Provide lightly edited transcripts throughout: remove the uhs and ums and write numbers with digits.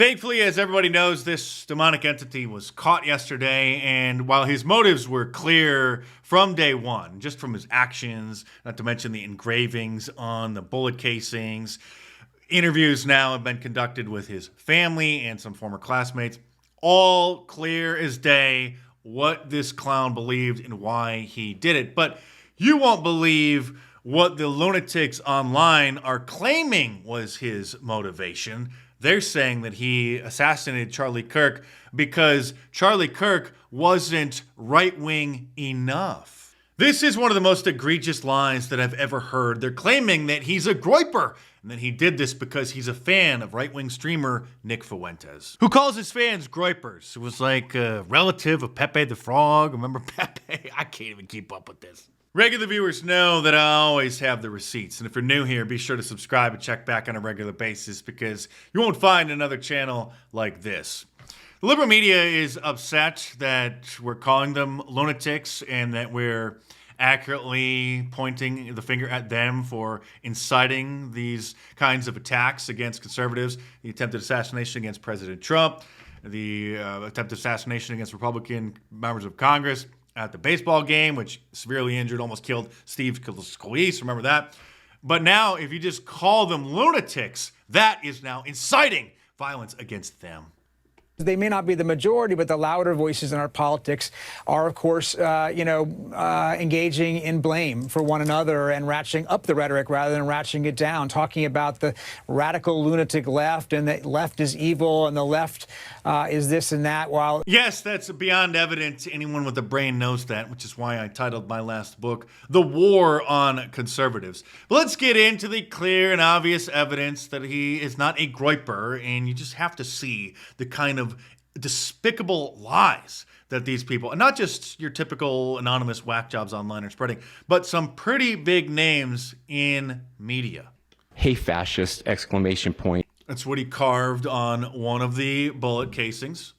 Thankfully, as everybody knows, this demonic entity was caught yesterday, and while his motives were clear from day one, just from his actions, not to mention the engravings on the bullet casings, interviews now have been conducted with his family and some former classmates, all clear as day what this clown believed and why he did it. But you won't believe what the lunatics online are claiming was his motivation. They're saying that he assassinated Charlie Kirk because Charlie Kirk wasn't right-wing enough. This is one of the most egregious lies that I've ever heard. They're claiming that he's a groyper and that he did this because he's a fan of right-wing streamer Nick Fuentes, who calls his fans groypers. It was like a relative of Pepe the Frog. Remember Pepe? I can't even keep up with this. Regular viewers know that I always have the receipts, and if you're new here, be sure to subscribe and check back on a regular basis because you won't find another channel like this. The liberal media is upset that we're calling them lunatics and that we're accurately pointing the finger at them for inciting these kinds of attacks against conservatives, the attempted assassination against President Trump, the attempted assassination against Republican members of Congress at the baseball game, which severely injured, almost killed Steve Scalise, remember that? But now, if you just call them lunatics, that is now inciting violence against them. They may not be the majority, but the louder voices in our politics are, of course, engaging in blame for one another and ratcheting up the rhetoric rather than ratcheting it down, talking about the radical lunatic left and that left is evil and the left is this and that. While yes, that's beyond evident. Anyone with a brain knows that, which is why I titled my last book, The War on Conservatives. But let's get into the clear and obvious evidence that he is not a groyper, and you just have to see the kind of despicable lies that these people, and not just your typical anonymous whack jobs online are spreading, but some pretty big names in media. Hey, fascist! Exclamation point. That's what he carved on one of the bullet casings.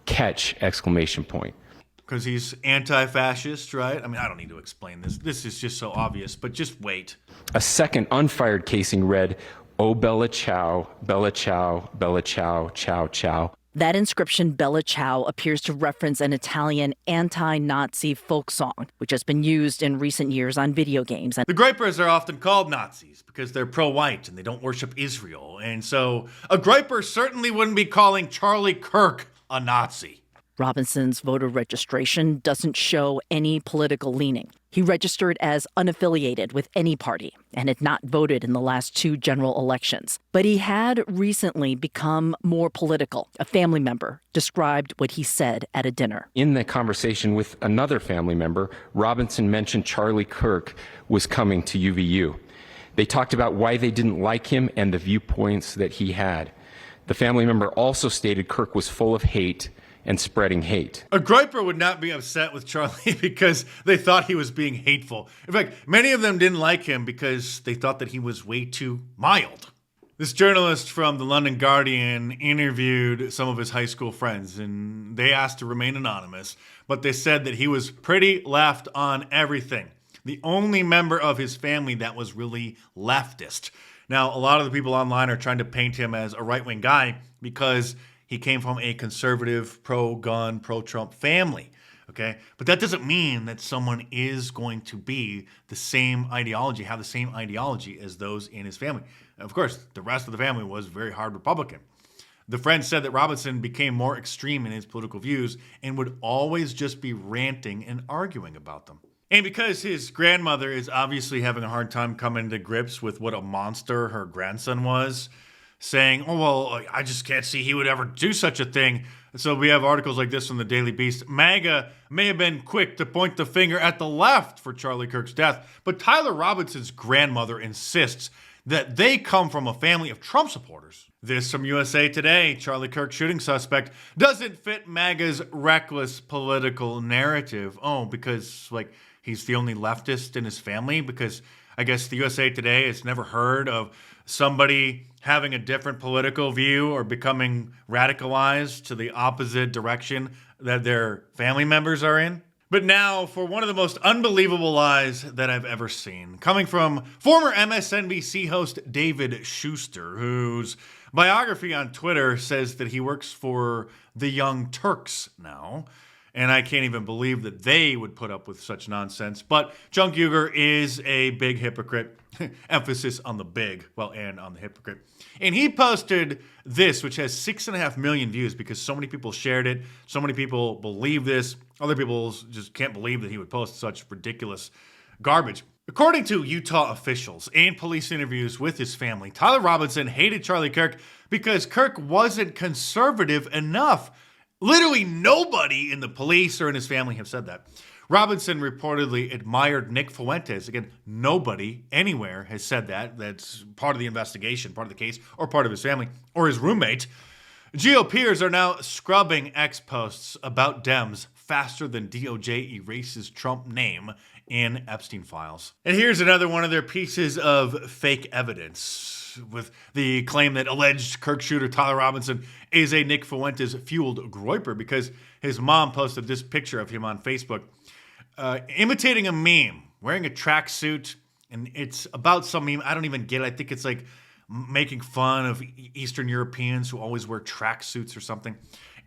Catch! Exclamation point. Because he's anti-fascist, right? I mean, I don't need to explain this. This is just so obvious, but just wait. A second unfired casing read, "Oh, Bella Ciao, Bella Ciao, Bella Ciao, Ciao, Ciao." That inscription, Bella Ciao, appears to reference an Italian anti-Nazi folk song, which has been used in recent years on video games. The groypers are often called Nazis because they're pro-white and they don't worship Israel. And so a groyper certainly wouldn't be calling Charlie Kirk a Nazi. Robinson's voter registration doesn't show any political leaning. He registered as unaffiliated with any party and had not voted in the last two general elections. But he had recently become more political. A family member described what he said at a dinner. In the conversation with another family member, Robinson mentioned Charlie Kirk was coming to UVU. They talked about why they didn't like him and the viewpoints that he had. The family member also stated Kirk was full of hate and spreading hate. A groyper would not be upset with Charlie because they thought he was being hateful. In fact, many of them didn't like him because they thought that he was way too mild. This journalist from the London Guardian interviewed some of his high school friends, and they asked to remain anonymous, but they said that he was pretty left on everything. The only member of his family that was really leftist. Now, a lot of the people online are trying to paint him as a right-wing guy because he came from a conservative, pro-gun, pro-Trump family, okay? But that doesn't mean that someone is going to be the same ideology, have the same ideology as those in his family. And of course, the rest of the family was very hard Republican. The friend said that Robinson became more extreme in his political views and would always just be ranting and arguing about them. And because his grandmother is obviously having a hard time coming to grips with what a monster her grandson was, saying, oh, well, I just can't see he would ever do such a thing. So we have articles like this from the Daily Beast. MAGA may have been quick to point the finger at the left for Charlie Kirk's death, but Tyler Robinson's grandmother insists that they come from a family of Trump supporters. This from USA Today, Charlie Kirk shooting suspect doesn't fit MAGA's reckless political narrative. Oh, because, like, he's the only leftist in his family? Because I guess the USA Today has never heard of somebody having a different political view or becoming radicalized to the opposite direction that their family members are in. But now for one of the most unbelievable lies that I've ever seen, coming from former MSNBC host David Schuster, who's Biography on Twitter says that he works for the Young Turks now, and I can't even believe that they would put up with such nonsense. But Junk Uger is a big hypocrite. Emphasis on the big, well, and on the hypocrite. And he posted this, which has 6.5 million views because so many people shared it. So many people believe this. Other people just can't believe that he would post such ridiculous garbage. According to Utah officials and police interviews with his family, Tyler Robinson hated Charlie Kirk because Kirk wasn't conservative enough. Literally nobody in the police or in his family have said that. Robinson reportedly admired Nick Fuentes. Again, nobody anywhere has said that. That's part of the investigation, part of the case, or part of his family, or his roommate. GOPers are now scrubbing X posts about Dems faster than DOJ erases Trump name in Epstein files. And here's another one of their pieces of fake evidence with the claim that alleged Kirk shooter Tyler Robinson is a Nick Fuentes-fueled groiper because his mom posted this picture of him on Facebook imitating a meme, wearing a tracksuit, and it's about some meme. I don't even get it. I think it's like making fun of Eastern Europeans who always wear tracksuits or something.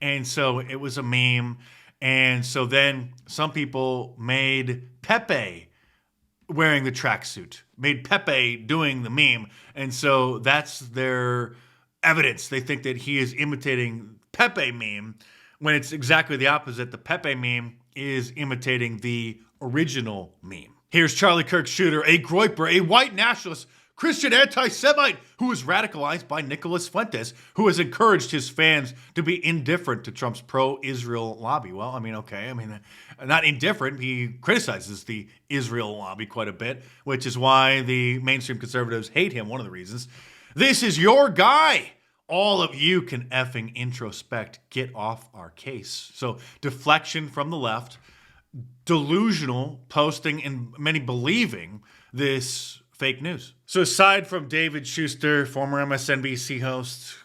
And so it was a meme. And so then some people made Pepe wearing the tracksuit, made Pepe doing the meme. And so that's their evidence. They think that he is imitating Pepe meme when it's exactly the opposite. The Pepe meme is imitating the original meme. Here's Charlie Kirk shooter, a groiper, a white nationalist, Christian anti-Semite who was radicalized by Nicholas Fuentes, who has encouraged his fans to be indifferent to Trump's pro-Israel lobby. Well, I mean, okay. I mean, not indifferent. He criticizes the Israel lobby quite a bit, which is why the mainstream conservatives hate him, one of the reasons. This is your guy. All of you can effing introspect. Get off our case. So deflection from the left, delusional posting, and many believing this fake news. So aside from David Schuster, former MSNBC host,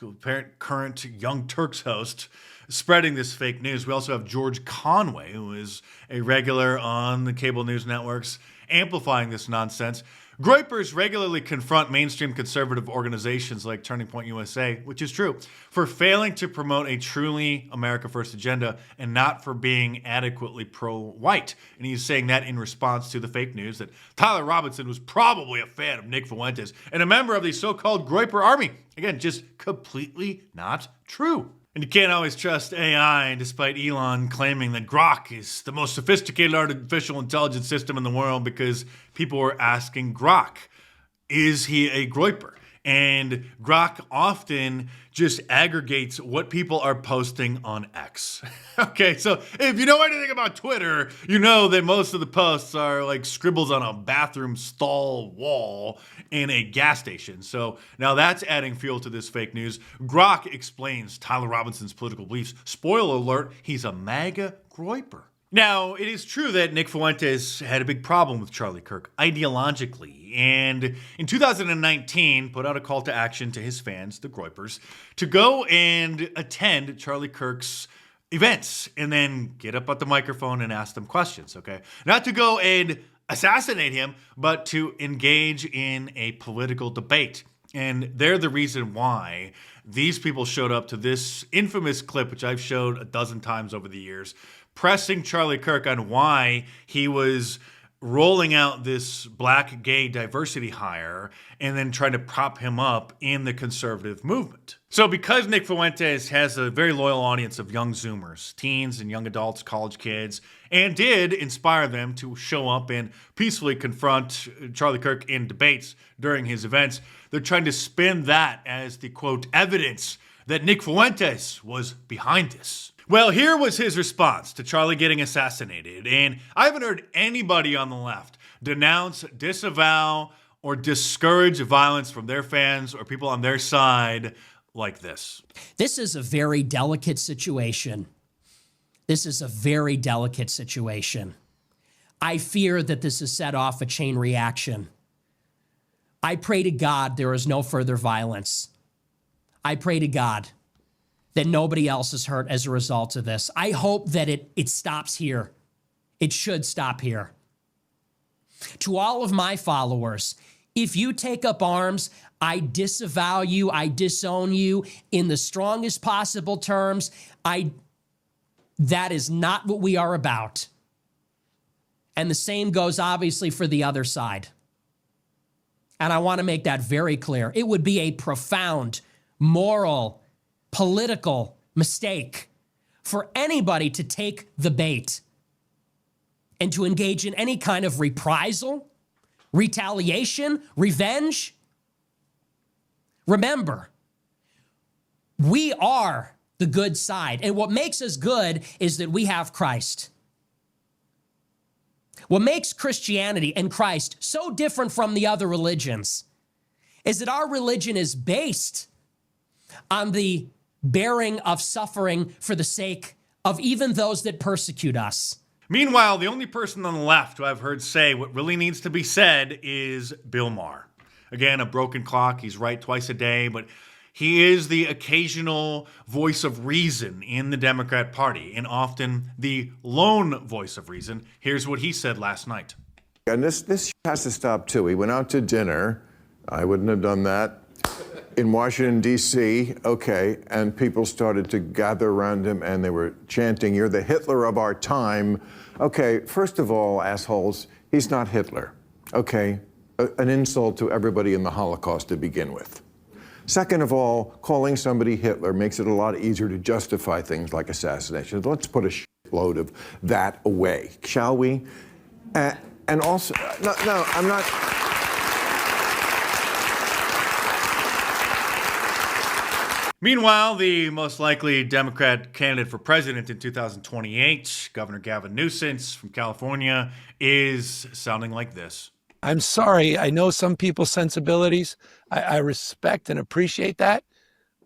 current Young Turks host, spreading this fake news, we also have George Conway, who is a regular on the cable news networks, amplifying this nonsense. Groypers regularly confront mainstream conservative organizations like Turning Point USA, which is true, for failing to promote a truly America First agenda and not for being adequately pro-white. And he's saying that in response to the fake news that Tyler Robinson was probably a fan of Nick Fuentes and a member of the so-called Groyper army. Again, just completely not true. And you can't always trust AI, despite Elon claiming that Grok is the most sophisticated artificial intelligence system in the world because people were asking Grok, is he a groiper? And Grok often just aggregates what people are posting on X. Okay, so if you know anything about Twitter, you know that most of the posts are like scribbles on a bathroom stall wall in a gas station. So now that's adding fuel to this fake news. Grok explains Tyler Robinson's political beliefs. Spoiler alert, he's a MAGA groiper. Now, it is true that Nick Fuentes had a big problem with Charlie Kirk ideologically, and in 2019 put out a call to action to his fans, the Groypers, to go and attend Charlie Kirk's events and then get up at the microphone and ask them questions, okay? Not to go and assassinate him, but to engage in a political debate. And they're the reason why these people showed up to this infamous clip, which I've showed a dozen times over the years, pressing Charlie Kirk on why he was rolling out this black gay diversity hire and then trying to prop him up in the conservative movement. So because Nick Fuentes has a very loyal audience of young Zoomers, teens and young adults, college kids, and did inspire them to show up and peacefully confront Charlie Kirk in debates during his events, they're trying to spin that as the, quote, evidence that Nick Fuentes was behind this. Well, here was his response to Charlie getting assassinated, and I haven't heard anybody on the left denounce, disavow, or discourage violence from their fans or people on their side like this. This is a very delicate situation. This is a very delicate situation. I fear that this has set off a chain reaction. I pray to God there is no further violence. I pray to God that nobody else is hurt as a result of this. I hope that it stops here. It should stop here. To all of my followers, if you take up arms, I disavow you. I disown you in the strongest possible terms. That is not what we are about. And the same goes obviously for the other side. And I want to make that very clear. It would be a profound moral, political mistake for anybody to take the bait and to engage in any kind of reprisal, retaliation, revenge. Remember, we are the good side. And what makes us good is that we have Christ. What makes Christianity and Christ so different from the other religions is that our religion is based on the bearing of suffering for the sake of even those that persecute us. Meanwhile, the only person on the left who I've heard say what really needs to be said is Bill Maher. Again, a broken clock. He's right twice a day, but he is the occasional voice of reason in the Democrat Party, and often the lone voice of reason. Here's what he said last night. And this has to stop, too. We went out to dinner. I wouldn't have done that. In Washington, D.C., okay, and people started to gather around him, and they were chanting, "You're the Hitler of our time." Okay, first of all, assholes, he's not Hitler, okay? An insult to everybody in the Holocaust to begin with. Second of all, calling somebody Hitler makes it a lot easier to justify things like assassination. Let's put a shitload of that away, shall we? And also, no, I'm not. Meanwhile, the most likely Democrat candidate for president in 2028, Governor Gavin Newsom from California, is sounding like this. I'm sorry. I know some people's sensibilities. I respect and appreciate that.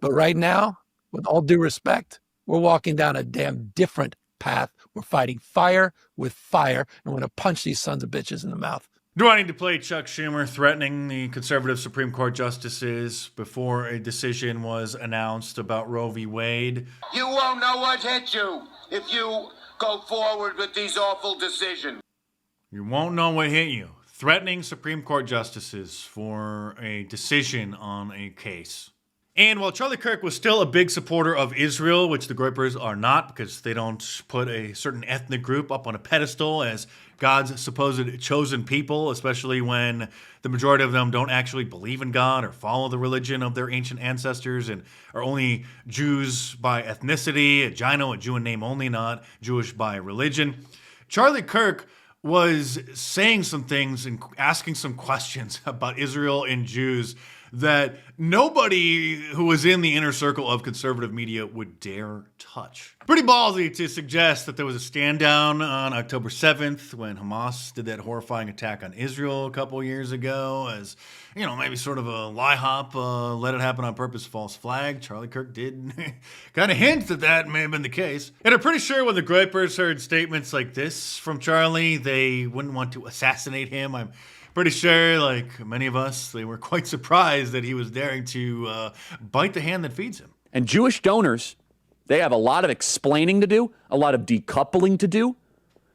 But right now, with all due respect, we're walking down a damn different path. We're fighting fire with fire, and we're going to punch these sons of bitches in the mouth. Do I need to play Chuck Schumer threatening the conservative Supreme Court justices before a decision was announced about Roe v. Wade? You won't know what hit you if you go forward with these awful decisions. You won't know what hit you. Threatening Supreme Court justices for a decision on a case. And while Charlie Kirk was still a big supporter of Israel, which the Groypers are not because they don't put a certain ethnic group up on a pedestal as God's supposed chosen people, especially when the majority of them don't actually believe in God or follow the religion of their ancient ancestors and are only Jews by ethnicity, a Gino, a Jew in name only, not Jewish by religion. Charlie Kirk was saying some things and asking some questions about Israel and Jews that nobody who was in the inner circle of conservative media would dare touch. Pretty ballsy to suggest that there was a stand down on October 7th when Hamas did that horrifying attack on Israel a couple years ago as, you know, maybe sort of a lie hop, let it happen on purpose, false flag. Charlie Kirk did kind of hint that that may have been the case. And I'm pretty sure when the Groypers heard statements like this from Charlie, they wouldn't want to assassinate him. I'm pretty sure, like many of us, they were quite surprised that he was daring to bite the hand that feeds him. And Jewish donors, they have a lot of explaining to do, a lot of decoupling to do,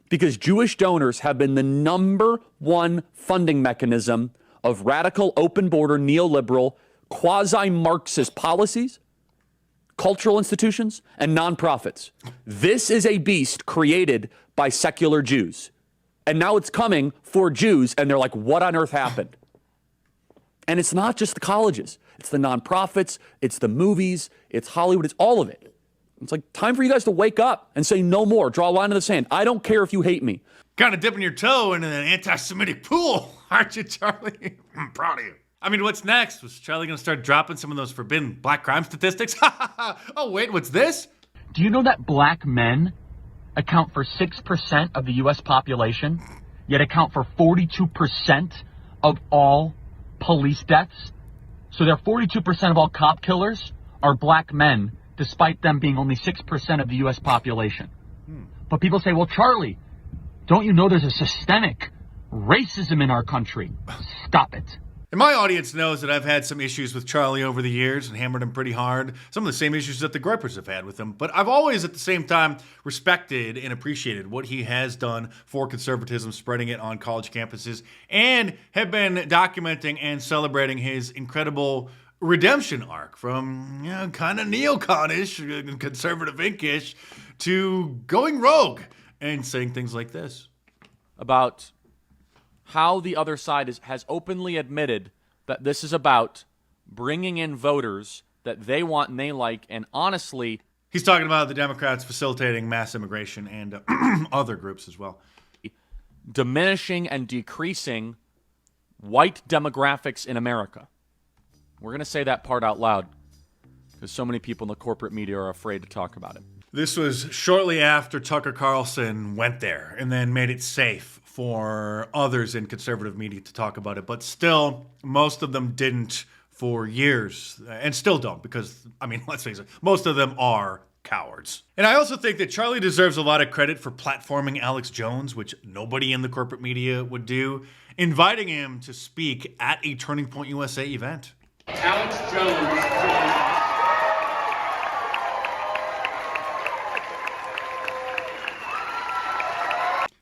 because Jewish donors have been the number one funding mechanism of radical, open border, neoliberal, quasi-Marxist policies, cultural institutions, and nonprofits. This is a beast created by secular Jews. And now it's coming for Jews, and they're like, what on earth happened? And it's not just the colleges. It's the nonprofits, it's the movies, it's Hollywood, it's all of it. It's like, time for you guys to wake up and say no more. Draw a line in the sand. I don't care if you hate me. Kind of dipping your toe in an anti-Semitic pool, aren't you, Charlie? I'm proud of you. I mean, what's next? Was Charlie going to start dropping some of those forbidden black crime statistics? Oh, wait, what's this? Do you know that black men account for 6% of the U.S. population, yet account for 42% of all police deaths? So there 42% of all cop killers are black men, despite them being only 6% of the U.S. population. But people say, well, Charlie, don't you know there's a systemic racism in our country? Stop it. And my audience knows that I've had some issues with Charlie over the years and hammered him pretty hard. Some of the same issues that the Groypers have had with him. But I've always, at the same time, respected and appreciated what he has done for conservatism, spreading it on college campuses, and have been documenting and celebrating his incredible redemption arc from, you know, kind of neocon-ish, conservative-inkish, to going rogue and saying things like this. About how the other side has openly admitted that this is about bringing in voters that they want and they like, and honestly... He's talking about the Democrats facilitating mass immigration and other groups as well. Diminishing and decreasing white demographics in America. We're going to say that part out loud because so many people in the corporate media are afraid to talk about it. This was shortly after Tucker Carlson went there and then made it safe for others in conservative media to talk about it. But still, most of them didn't for years and still don't because, I mean, let's face it, most of them are cowards. And I also think that Charlie deserves a lot of credit for platforming Alex Jones, which nobody in the corporate media would do, inviting him to speak at a Turning Point USA event. Alex Jones.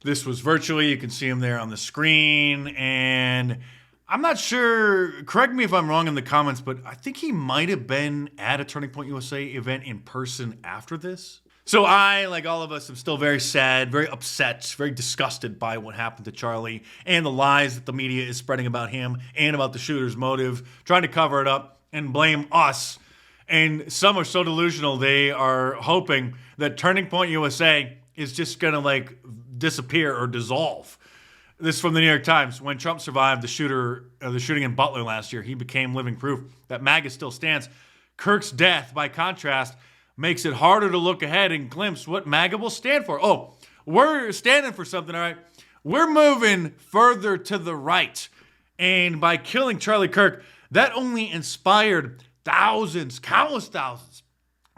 This was virtually, you can see him there on the screen, and I'm not sure, correct me if I'm wrong in the comments, but I think he might have been at a Turning Point USA event in person after this. So I, like all of us, am still very sad, very upset, very disgusted by what happened to Charlie and the lies that the media is spreading about him and about the shooter's motive, trying to cover it up and blame us. And some are so delusional, they are hoping that Turning Point USA is just gonna like disappear or dissolve. This is from the New York Times. When Trump survived the shooting in Butler last year, he became living proof that MAGA still stands. Kirk's death, by contrast, makes it harder to look ahead and glimpse what MAGA will stand for. Oh, we're standing for something, all right? We're moving further to the right. And by killing Charlie Kirk, that only inspired thousands, countless thousands,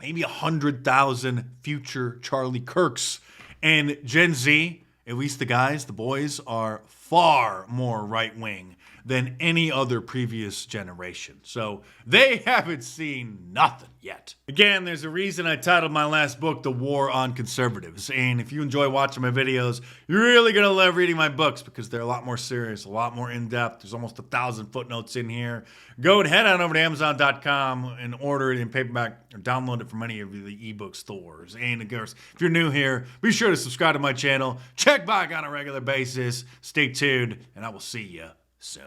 maybe 100,000 future Charlie Kirks. And Gen Z, at least the guys, the boys, are far more right-wing than any other previous generation. So they haven't seen nothing yet. Again, there's a reason I titled my last book, The War on Conservatives. And if you enjoy watching my videos, you're really going to love reading my books because they're a lot more serious, a lot more in-depth. There's almost 1,000 footnotes in here. Go and head on over to Amazon.com and order it in paperback or download it from any of the ebook stores. And of course, if you're new here, be sure to subscribe to my channel. Check back on a regular basis. Stay tuned, and I will see you soon.